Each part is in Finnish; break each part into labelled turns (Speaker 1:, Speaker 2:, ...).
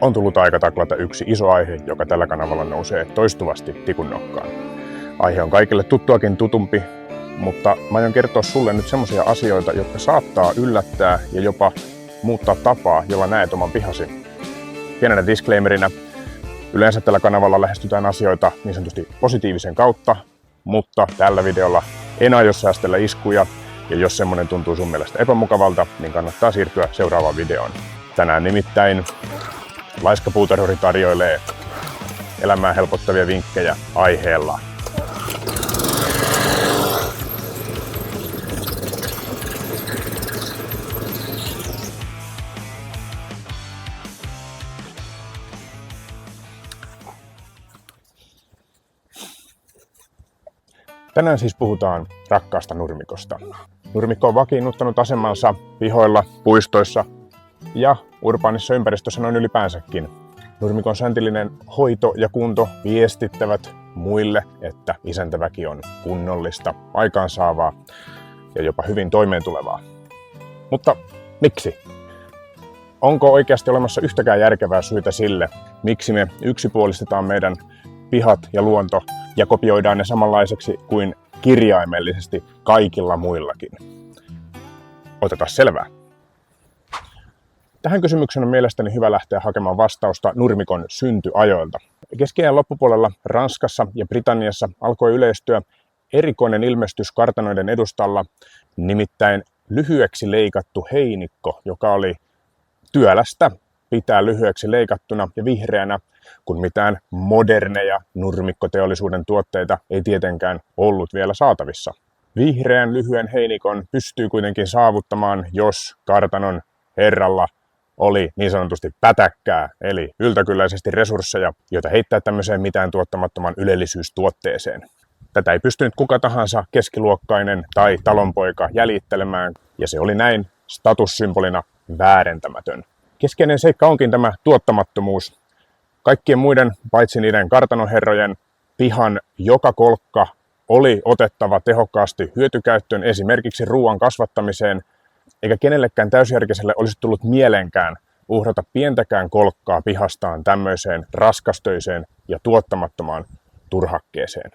Speaker 1: On tullut aika taklata yksi iso aihe, joka tällä kanavalla nousee toistuvasti tikun nokkaan. Aihe on kaikille tuttuakin tutumpi, mutta mä aion kertoa sulle nyt semmoisia asioita, jotka saattaa yllättää ja jopa muuttaa tapaa, jolla näet oman pihasi. Pienenä disclaimerina, yleensä tällä kanavalla lähestytään asioita niin sanotusti positiivisen kautta, mutta tällä videolla en aio säästellä iskuja, ja jos semmonen tuntuu sun mielestä epämukavalta, niin kannattaa siirtyä seuraavaan videoon. Tänään nimittäin Laiskapuutarhuri tarjoilee elämää helpottavia vinkkejä aiheella Tänään siis puhutaan rakkaasta nurmikosta. Nurmikko on vakiinnuttanut asemansa pihoilla, puistoissa ja urbaanissa ympäristössä noin ylipäänsäkin. Nurmikon säntillinen hoito ja kunto viestittävät muille, että isäntäväki on kunnollista, aikaansaavaa ja jopa hyvin toimeentulevaa. Mutta miksi? Onko oikeasti olemassa yhtäkään järkevää syytä sille, miksi me yksipuolistetaan meidän pihat ja luonto ja kopioidaan ne samanlaiseksi kuin kirjaimellisesti kaikilla muillakin? Otetaan selvää. Tähän kysymykseen on mielestäni hyvä lähteä hakemaan vastausta nurmikon syntyajoilta. Keskiajan loppupuolella Ranskassa ja Britanniassa alkoi yleistyä erikoinen ilmestys kartanoiden edustalla, nimittäin lyhyeksi leikattu heinikko, joka oli työlästä pitää lyhyeksi leikattuna ja vihreänä, kun mitään moderneja nurmikkoteollisuuden tuotteita ei tietenkään ollut vielä saatavissa. Vihreän lyhyen heinikon pystyy kuitenkin saavuttamaan, jos kartanon herralla oli niin sanotusti pätäkkää, eli yltäkylläisesti resursseja, joita heittää tämmöiseen mitään tuottamattoman ylellisyystuotteeseen. Tätä ei pystynyt kuka tahansa keskiluokkainen tai talonpoika jäljittelemään, ja se oli näin statussymbolina väärentämätön. Keskeinen seikka onkin tämä tuottamattomuus. Kaikkien muiden, paitsi niiden kartanonherrojen, pihan joka kolkka oli otettava tehokkaasti hyötykäyttöön esimerkiksi ruoan kasvattamiseen, eikä kenellekään täysjärkiselle olisi tullut mieleenkään uhrata pientäkään kolkkaa pihastaan tämmöiseen raskastöiseen ja tuottamattomaan turhakkeeseen.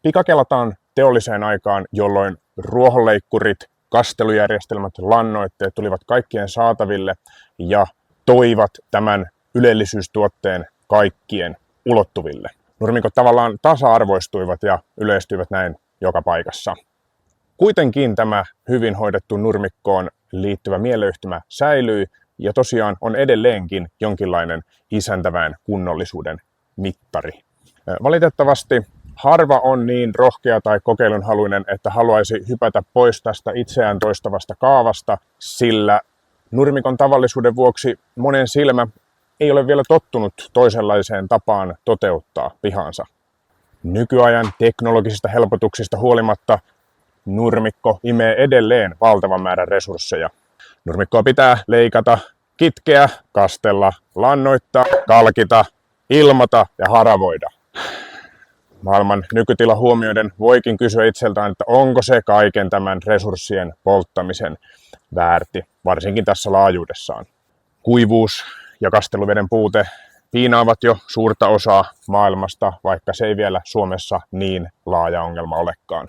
Speaker 1: Pikakelataan teolliseen aikaan, jolloin ruohonleikkurit, kastelujärjestelmät, lannoitteet tulivat kaikkien saataville ja toivat tämän ylellisyystuotteen kaikkien ulottuville. Nurmikot tavallaan tasa-arvoistuivat ja yleistyivät näin joka paikassa. Kuitenkin tämä hyvin hoidettu nurmikkoon liittyvä mielleyhtymä säilyi ja tosiaan on edelleenkin jonkinlainen isäntäväen kunnollisuuden mittari. Valitettavasti harva on niin rohkea tai kokeilunhaluinen, että haluaisi hypätä pois tästä itseään toistavasta kaavasta, sillä nurmikon tavallisuuden vuoksi monen silmä ei ole vielä tottunut toisenlaiseen tapaan toteuttaa pihansa. Nykyajan teknologisista helpotuksista huolimatta nurmikko imee edelleen valtavan määrän resursseja. Nurmikkoa pitää leikata, kitkeä, kastella, lannoittaa, kalkita, ilmata ja haravoida. Maailman nykytila huomioiden voikin kysyä itseltään, että onko se kaiken tämän resurssien polttamisen väärti, varsinkin tässä laajuudessaan. Kuivuus ja kasteluveden puute piinaavat jo suurta osaa maailmasta, vaikka se ei vielä Suomessa niin laaja ongelma olekaan.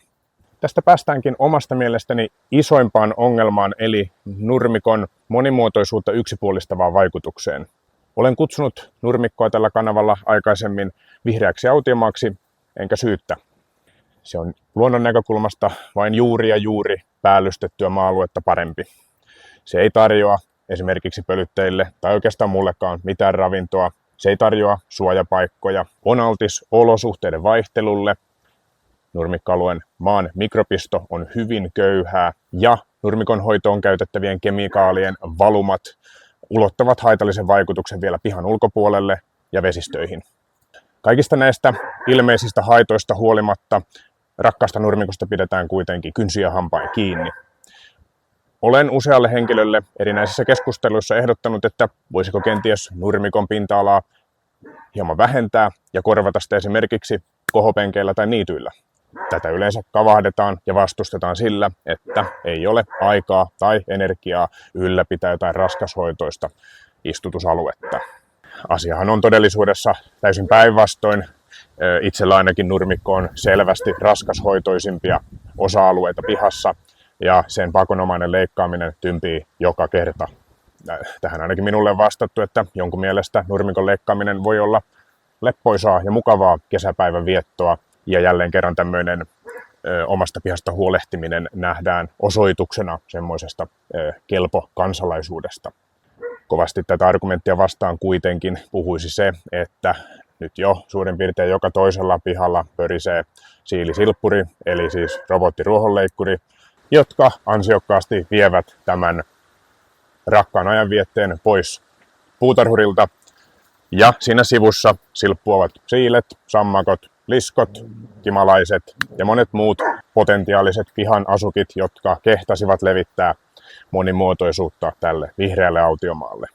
Speaker 1: Tästä päästäänkin omasta mielestäni isoimpaan ongelmaan, eli nurmikon monimuotoisuutta yksipuolistavaan vaikutukseen. Olen kutsunut nurmikkoa tällä kanavalla aikaisemmin vihreäksi autiomaaksi, enkä syyttä. Se on luonnon näkökulmasta vain juuri päällystettyä maa-aluetta parempi. Se ei tarjoa esimerkiksi pölytteille tai oikeastaan mullekaan mitään ravintoa. Se ei tarjoa suojapaikkoja, on altis olosuhteiden vaihtelulle. Nurmikkoalueen maan mikrobisto on hyvin köyhää ja nurmikon hoitoon käytettävien kemikaalien valumat ulottavat haitallisen vaikutuksen vielä pihan ulkopuolelle ja vesistöihin. Kaikista näistä ilmeisistä haitoista huolimatta rakkaasta nurmikosta pidetään kuitenkin kynsin ja hampain kiinni. Olen usealle henkilölle erinäisissä keskusteluissa ehdottanut, että voisiko kenties nurmikon pinta-alaa hieman vähentää ja korvata sitä esimerkiksi kohopenkeillä tai niityillä. Tätä yleensä kavahdetaan ja vastustetaan sillä, että ei ole aikaa tai energiaa ylläpitää jotain raskashoitoista istutusaluetta. Asiahan on todellisuudessa täysin päinvastoin. Itsellä ainakin nurmikko on selvästi raskashoitoisimpia osa-alueita pihassa ja sen pakonomainen leikkaaminen tympii joka kerta. Tähän ainakin minulle on vastattu, että jonkun mielestä nurmikon leikkaaminen voi olla leppoisaa ja mukavaa kesäpäivän viettoa ja jälleen kerran tämmöinen omasta pihasta huolehtiminen nähdään osoituksena semmoisesta kelpo kansalaisuudesta. Kovasti tätä argumenttia vastaan kuitenkin puhuisi se, että nyt jo suurin piirtein joka toisella pihalla pörisee siilisilppuri, eli siis robottiruohonleikkuri, jotka ansiokkaasti vievät tämän rakkaan ajanvietteen pois puutarhurilta. Ja siinä sivussa silppuavat siilet, sammakot, liskot, kimalaiset ja monet muut potentiaaliset pihan asukit, jotka kehtasivat levittää monimuotoisuutta tälle vihreälle autiomaalle.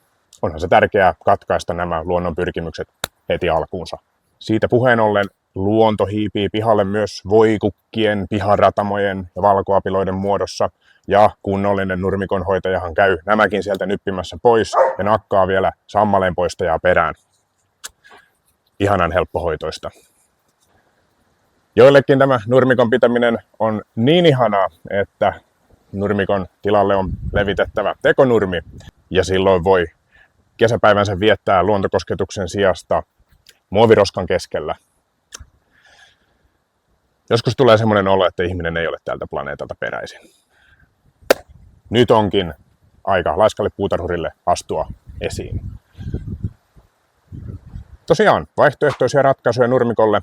Speaker 1: Onhan se tärkeää katkaista nämä luonnon pyrkimykset heti alkuunsa. Siitä puheen ollen luonto hiipii pihalle myös voikukkien, piharatamojen ja valkoapiloiden muodossa. Ja kunnollinen nurmikonhoitajahan käy nämäkin sieltä nyppimässä pois ja nakkaa vielä sammaleen poistajaa perään. Ihanan helppohoitoista. Joillekin tämä nurmikon pitäminen on niin ihanaa, että nurmikon tilalle on levitettävä tekonurmi ja silloin voi kesäpäivänsä viettää luontokosketuksen sijasta muoviroskan keskellä. Joskus tulee semmoinen olo, että ihminen ei ole tältä planeetalta peräisin. Nyt onkin aika laiskalle puutarhurille astua esiin. Tosiaan, vaihtoehtoisia ratkaisuja nurmikolle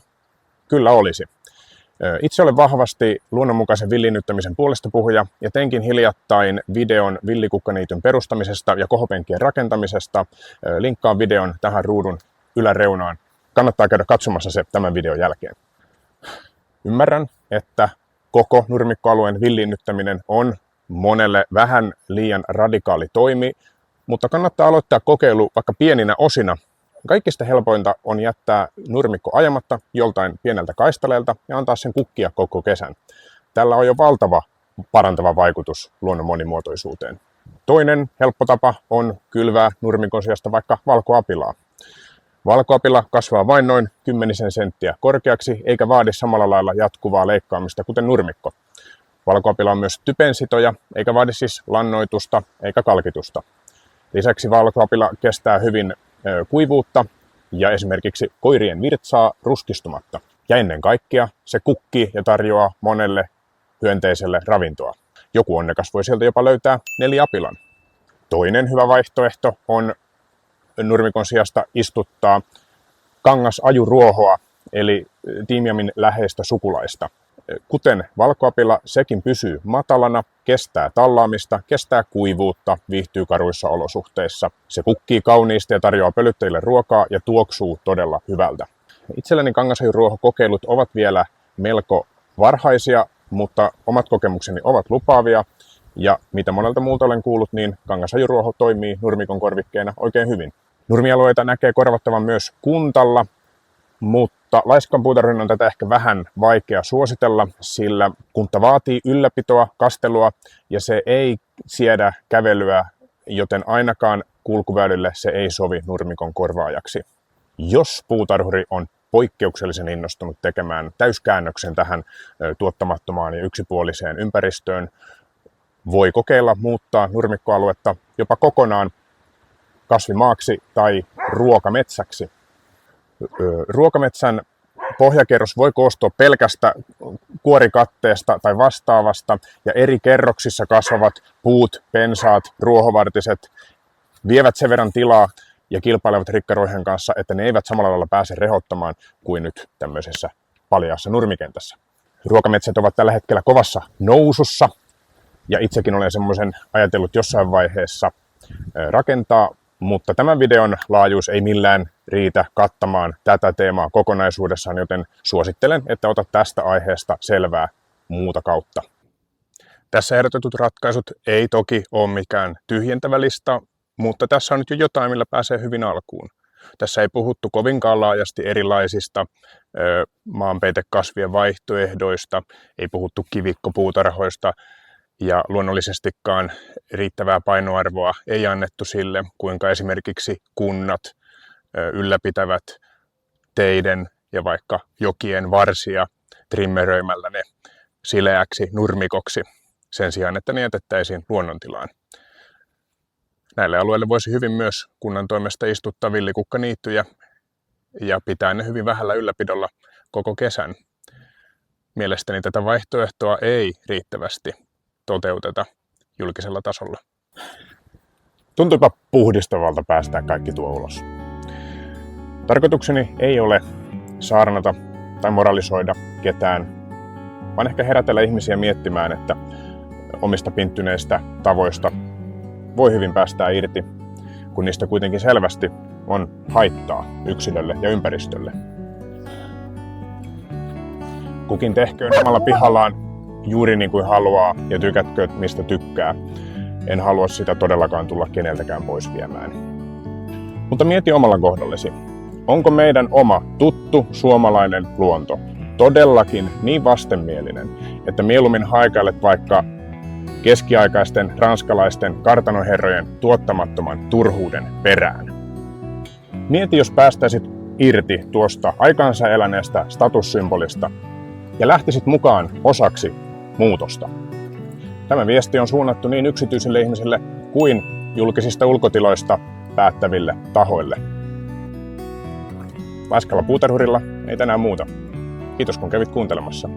Speaker 1: kyllä olisi. Itse olen vahvasti luonnonmukaisen villinnyttämisen puolesta puhuja ja teinkin hiljattain videon villikukkaniityn perustamisesta ja kohopenkkien rakentamisesta. Linkkaan videon tähän ruudun yläreunaan. Kannattaa käydä katsomassa se tämän videon jälkeen. Ymmärrän, että koko nurmikkoalueen villinnyttäminen on monelle vähän liian radikaali toimi, mutta kannattaa aloittaa kokeilu vaikka pieninä osina. Kaikista helpointa on jättää nurmikko ajamatta joltain pieneltä kaistaleelta ja antaa sen kukkia koko kesän. Tällä on jo valtava parantava vaikutus luonnon monimuotoisuuteen. Toinen helppo tapa on kylvää nurmikon sijasta vaikka valkoapilaa. Valkoapila kasvaa vain noin 10 senttiä korkeaksi eikä vaadi samalla lailla jatkuvaa leikkaamista kuten nurmikko. Valkoapila on myös typensitoja eikä vaadi siis lannoitusta eikä kalkitusta. Lisäksi valkoapila kestää hyvin kuivuutta ja esimerkiksi koirien virtsaa ruskistumatta. Ja ennen kaikkea se kukkii ja tarjoaa monelle hyönteiselle ravintoa. Joku onnekas voi sieltä jopa löytää 4 apilan. Toinen hyvä vaihtoehto on nurmikon sijasta istuttaa kangasajuruohoa, eli tiimiamin läheistä sukulaista. Kuten valkoapila, sekin pysyy matalana, kestää tallaamista, kestää kuivuutta, viihtyy karuissa olosuhteissa. Se kukkii kauniisti ja tarjoaa pölyttäjille ruokaa ja tuoksuu todella hyvältä. Itselläni kangasajuruohokokeilut ovat vielä melko varhaisia, mutta omat kokemukseni ovat lupaavia. Ja mitä monelta muulta olen kuullut, niin kangasajuruoho toimii nurmikon korvikkeena oikein hyvin. Nurmialueita näkee korvattavan myös kuntalla, mutta laiskan puutarhurin on tätä ehkä vähän vaikea suositella, sillä kunta vaatii ylläpitoa, kastelua ja se ei siedä kävelyä, joten ainakaan kulkuväylille se ei sovi nurmikon korvaajaksi. Jos puutarhuri on poikkeuksellisen innostunut tekemään täyskäännöksen tähän tuottamattomaan ja yksipuoliseen ympäristöön, voi kokeilla muuttaa nurmikkoaluetta jopa kokonaan kasvimaaksi tai ruokametsäksi. Ruokametsän pohjakerros voi koostua pelkästä kuorikatteesta tai vastaavasta, ja eri kerroksissa kasvavat puut, pensaat, ruohovartiset vievät sen verran tilaa ja kilpailevat rikkaruohen kanssa, että ne eivät samalla lailla pääse rehottamaan kuin nyt tämmöisessä paljaassa nurmikentässä. Ruokametsät ovat tällä hetkellä kovassa nousussa, ja itsekin olen semmoisen ajatellut jossain vaiheessa rakentaa, mutta tämän videon laajuus ei millään riitä kattamaan tätä teemaa kokonaisuudessaan, joten suosittelen, että otat tästä aiheesta selvää muuta kautta. Tässä ehdotetut ratkaisut ei toki ole mikään tyhjentävä lista, mutta tässä on nyt jo jotain, millä pääsee hyvin alkuun. Tässä ei puhuttu kovinkaan laajasti erilaisista maanpeitekasvien vaihtoehdoista, ei puhuttu kivikkopuutarhoista, ja luonnollisestikaan riittävää painoarvoa ei annettu sille, kuinka esimerkiksi kunnat ylläpitävät teiden ja vaikka jokien varsia trimmeröimällä ne sileäksi nurmikoksi sen sijaan, että ne jätettäisiin luonnontilaan. Näille alueille voisi hyvin myös kunnan toimesta istuttaa villikukkaniittyjä ja pitää ne hyvin vähällä ylläpidolla koko kesän. Mielestäni tätä vaihtoehtoa ei riittävästi toteuteta julkisella tasolla. Tuntuipa puhdistavalta päästää kaikki tuo ulos. Tarkoitukseni ei ole saarnata tai moralisoida ketään, vaan ehkä herätellä ihmisiä miettimään, että omista pinttyneistä tavoista voi hyvin päästää irti, kun niistä kuitenkin selvästi on haittaa yksilölle ja ympäristölle. Kukin tehköön omalla pihallaan juuri niin kuin haluaa ja tykätkö mistä tykkää. En halua sitä todellakaan tulla keneltäkään pois viemään. Mutta mieti omalla kohdallesi. Onko meidän oma tuttu suomalainen luonto todellakin niin vastenmielinen, että mieluummin haikailet vaikka keskiaikaisten ranskalaisten kartanoherrojen tuottamattoman turhuuden perään? Mieti, jos päästäisit irti tuosta aikansa eläneestä statussymbolista ja lähtisit mukaan osaksi muutosta. Tämä viesti on suunnattu niin yksityisille ihmisille kuin julkisista ulkotiloista päättäville tahoille. Laiskalla puutarhurilla ei tänään muuta. Kiitos kun kävit kuuntelemassa.